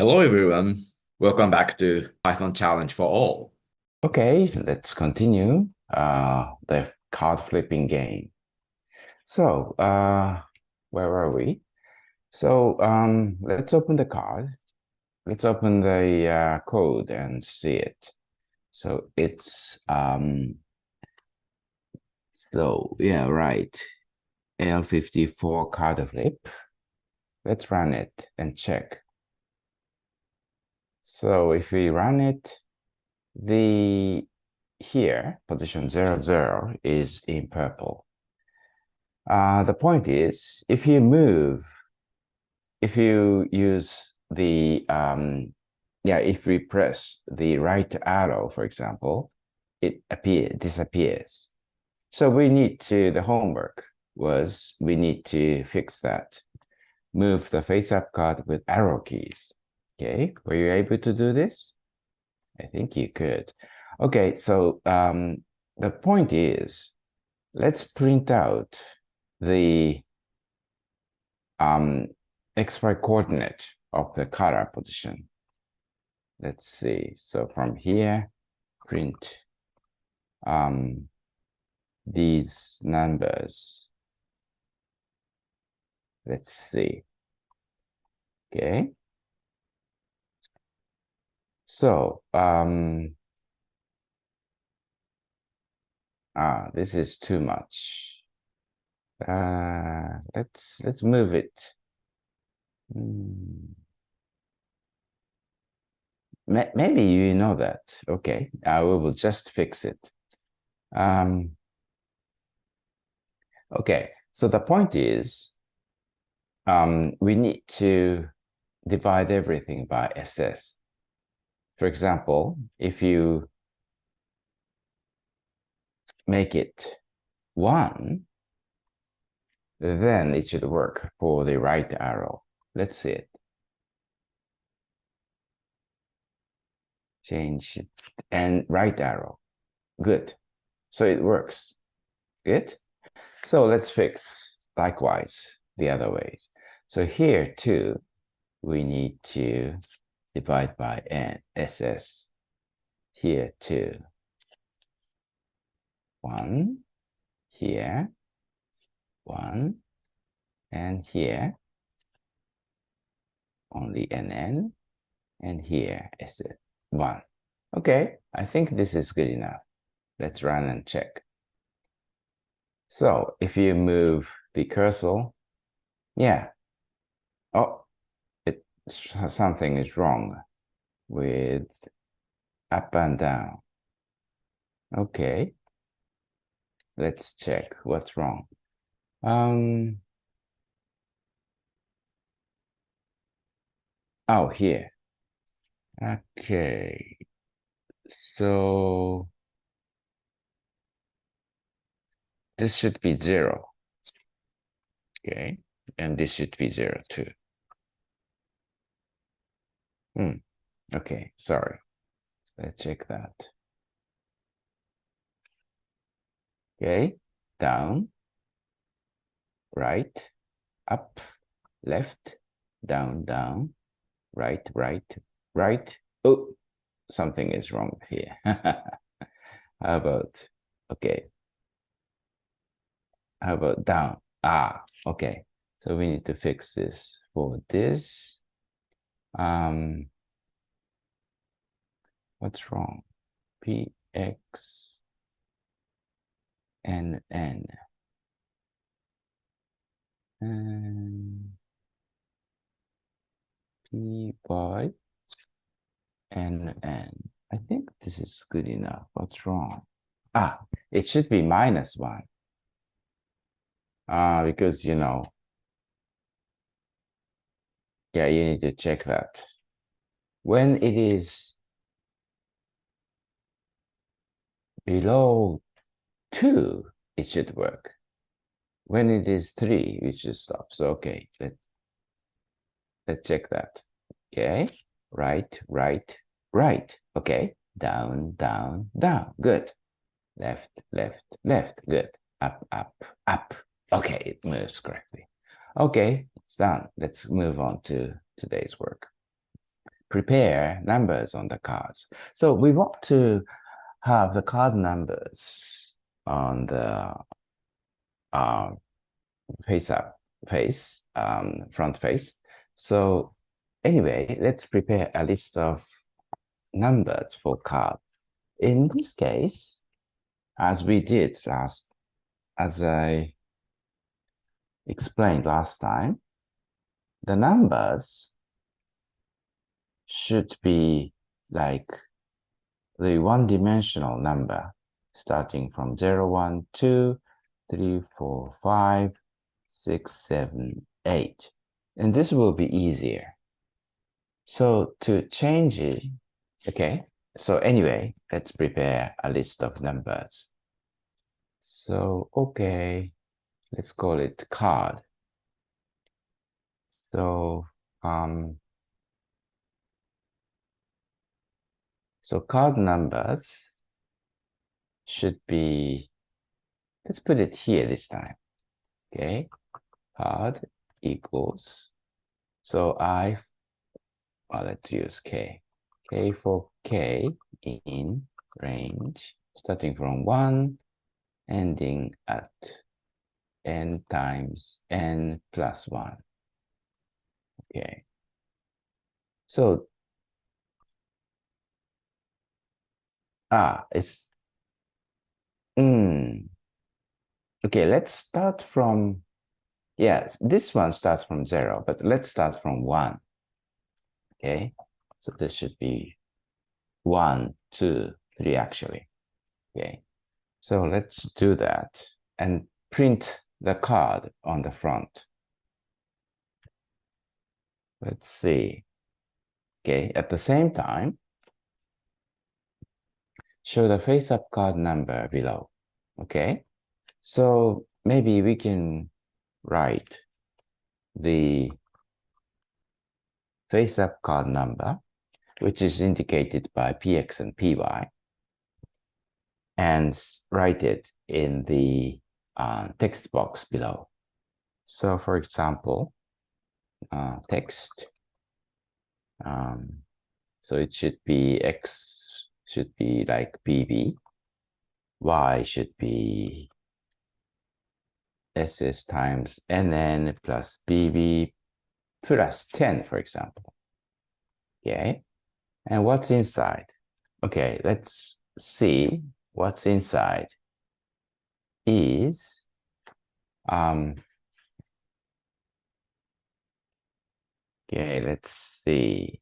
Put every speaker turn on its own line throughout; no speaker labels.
Hello everyone, welcome back to Python Challenge for All.
Okay, let's continue the card flipping game. So, where are we? So, let's open the card. Let's open the code and see it. So it's yeah, right. L54 card flip. Let's run it and check. So if we run it, the here position 00 is in purple. The point is, if you use the, if we press the right arrow, for example, it disappears. So the homework was we need to fix that. Move the face-up card with arrow keys. Okay, were you able to do this? I think you could. Okay, so the point is, let's print out the XY coordinate of the color position. Let's see. So from here, print these numbers. Let's see. Okay. So this is too much. Let's move it. Maybe you know that. Okay, we will just fix it. Okay, so the point is, we need to divide everything by SS. For example, if you make it 1, then it should work for the right arrow. Let's see it. Change it and right arrow. Good. So it works. Good. So let's fix likewise the other ways. So here too, we need to divide by SS. Here too. 1, here, 1, and here, only NN, and here is 1. Okay, I think this is good enough. Let's run and check. So if you move the cursor, yeah. Oh, something is wrong with up and down. Okay, let's check what's wrong. Oh, here. Okay, so this should be 0. Okay, and this should be 0 too. Okay, sorry. Let's check that. Okay, down, right, up, left, down, down, right, right, right. Oh, something is wrong here. How about, okay. How about down? Okay. So we need to fix this for this. What's wrong? PX and N. And PY and N. I think this is good enough. What's wrong? It should be -1. Because, yeah, you need to check that. When it is below 2, it should work. When it is 3, it should stop. So, okay, let's check that. Okay, right, right, right. Okay, down, down, down. Good. Left, left, left. Good. Up, up, up. Okay, it moves correctly. Okay, it's done. Let's move on to today's work. prepare numbers on the cards. So we want to have the card numbers on the front face. So anyway, let's prepare a list of numbers for cards. In this case, as I explained last time, the numbers should be like the one-dimensional number starting from 0, 1, 2, 3, 4, 5, 6, 7, 8. And this will be easier. So to change it, okay, so anyway, let's prepare a list of numbers. So, okay, let's call it card. So, card numbers should be, let's put it here this time, okay? Card equals, so let's use K. K for K in range, starting from 1, ending at n times n plus 1. Okay. So, it's, okay, let's start from, yes, this one starts from 0, but let's start from 1. Okay, so this should be 1, 2, 3 actually. Okay, so let's do that and print the card on the front. Let's see. Okay, at the same time, show the face-up card number below. Okay, so maybe we can write the face-up card number, which is indicated by PX and PY, and write it in the text box below. So for example, text, so it should be X should be like BB, Y should be SS times NN plus BB plus 10, for example. Okay, and what's inside? Okay, let's see what's inside is okay, let's see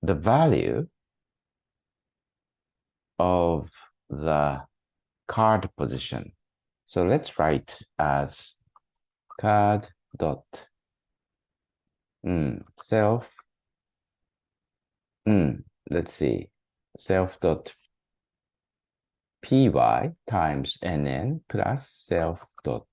the value of the card position. So let's write as card dot self let's see self dot py times nn plus self dot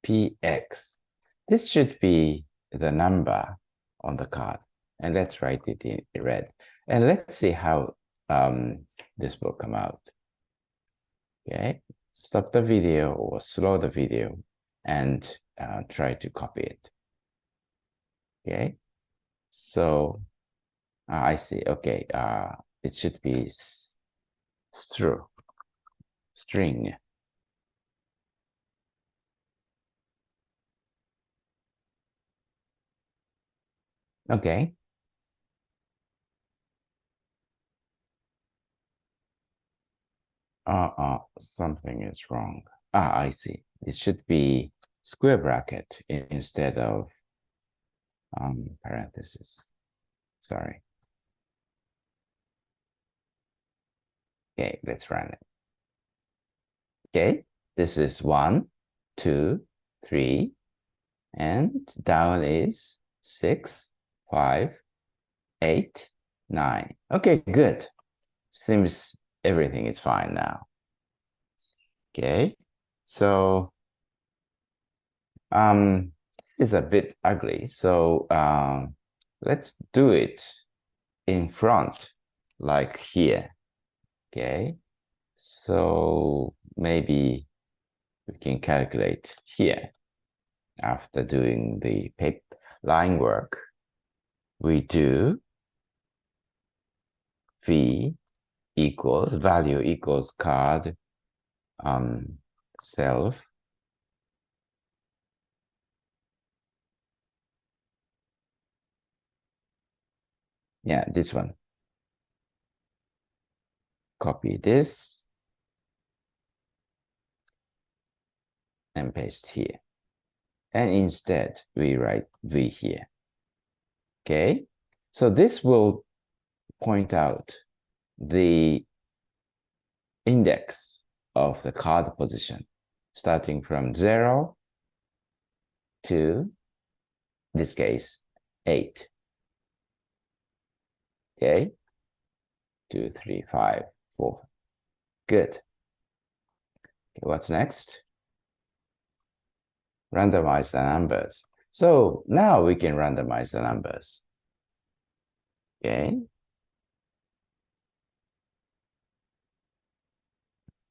px. This should be the number on the card, and let's write it in red, and let's see how this will come out. Okay, stop the video or slow the video and try to copy it. Okay, so I see. Okay, it should be string. Okay. Something is wrong. I see. It should be square bracket instead of parenthesis. Sorry. Okay, let's run it. Okay, this is 1, 2, 3, and down is 6, 5, 8, 9. Okay, good. Seems everything is fine now. Okay, so this is a bit ugly. So let's do it in front, like here. Okay, so maybe we can calculate here after doing the line work. we do v equals value equals card self yeah, this one. Copy this and paste here. And instead, we write v here. Okay, so this will point out the index of the card position, starting from 0 to, in this case, 8. Okay, 2, 3, 5, 4. Good. Okay, what's next? Randomize the numbers. So now we can randomize the numbers. Okay.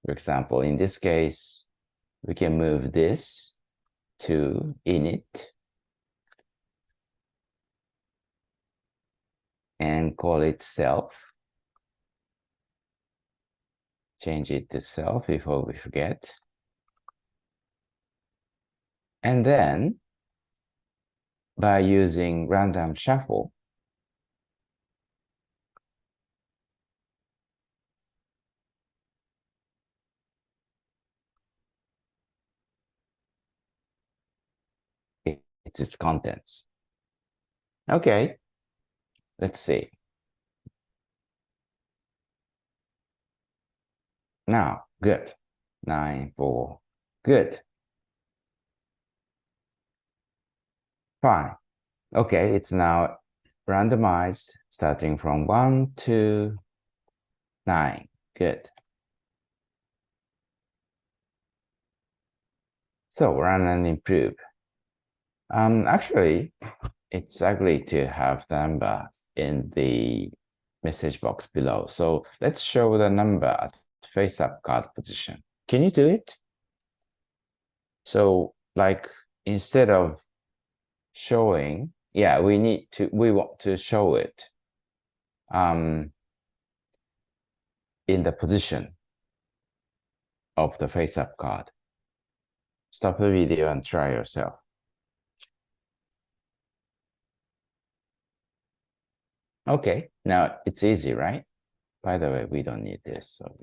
For example, in this case, we can move this to init and call it self. Change it to self before we forget. And then by using random shuffle, it's its contents. Okay, let's see. Now, good. 9, 4, good. Fine. Okay, it's now randomized starting from 1 to 9. Good. So run and improve. Actually, it's ugly to have the number in the message box below. So let's show the number at face-up card position. Can you do it? So like instead of showing, yeah, we want to show it in the position of the face-up card. Stop the video and try yourself. Okay, now it's easy, right? By the way, we don't need this. So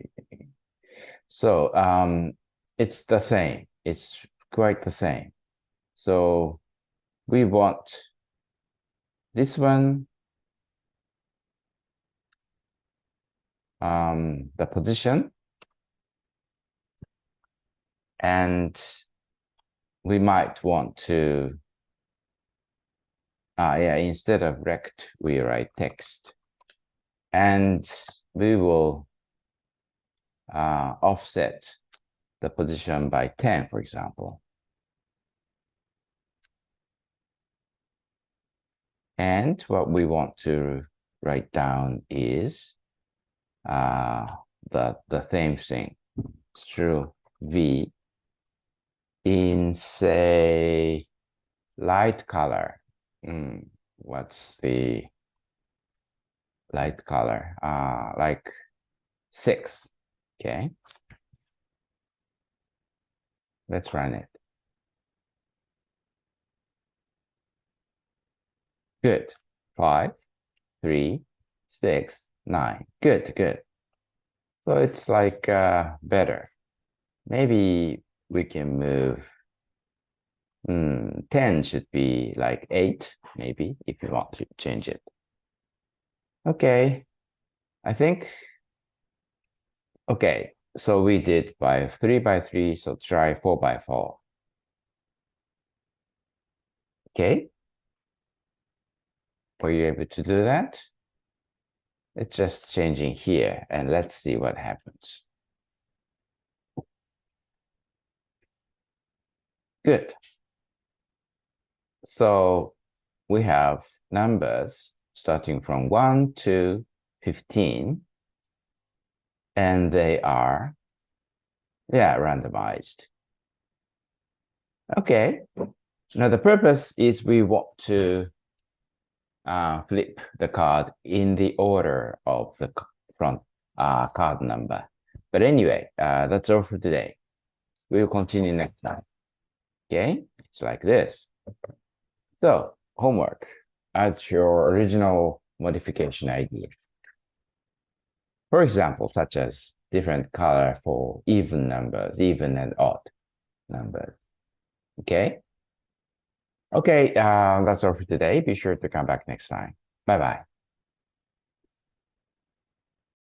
it's the same. It's quite the same. So we want this one, the position, and we might want to, yeah, instead of rect, we write text. And we will offset the position by 10, for example. And what we want to write down is the same thing. It's true. V in, say, light color. What's the light color? Like 6. Okay. Let's run it. Good. 5, 3, 6, 9. Good, good. So it's like better. Maybe we can move 10 should be like 8, maybe, if you want to change it. Okay, I think, okay, so we did by 3 by 3, so try 4 by 4. Okay, were you able to do that? It's just changing here, and let's see what happens. Good. So we have numbers starting from 1 to 15, and they are, yeah, randomized. Okay, now the purpose is we want to flip the card in the order of the front card number. But anyway, that's all for today. We'll continue next time. Okay? It's like this. So, homework. Add your original modification idea. For example, such as different color for even numbers, even and odd numbers. Okay? Okay, that's all for today. Be sure to come back next time. Bye-bye.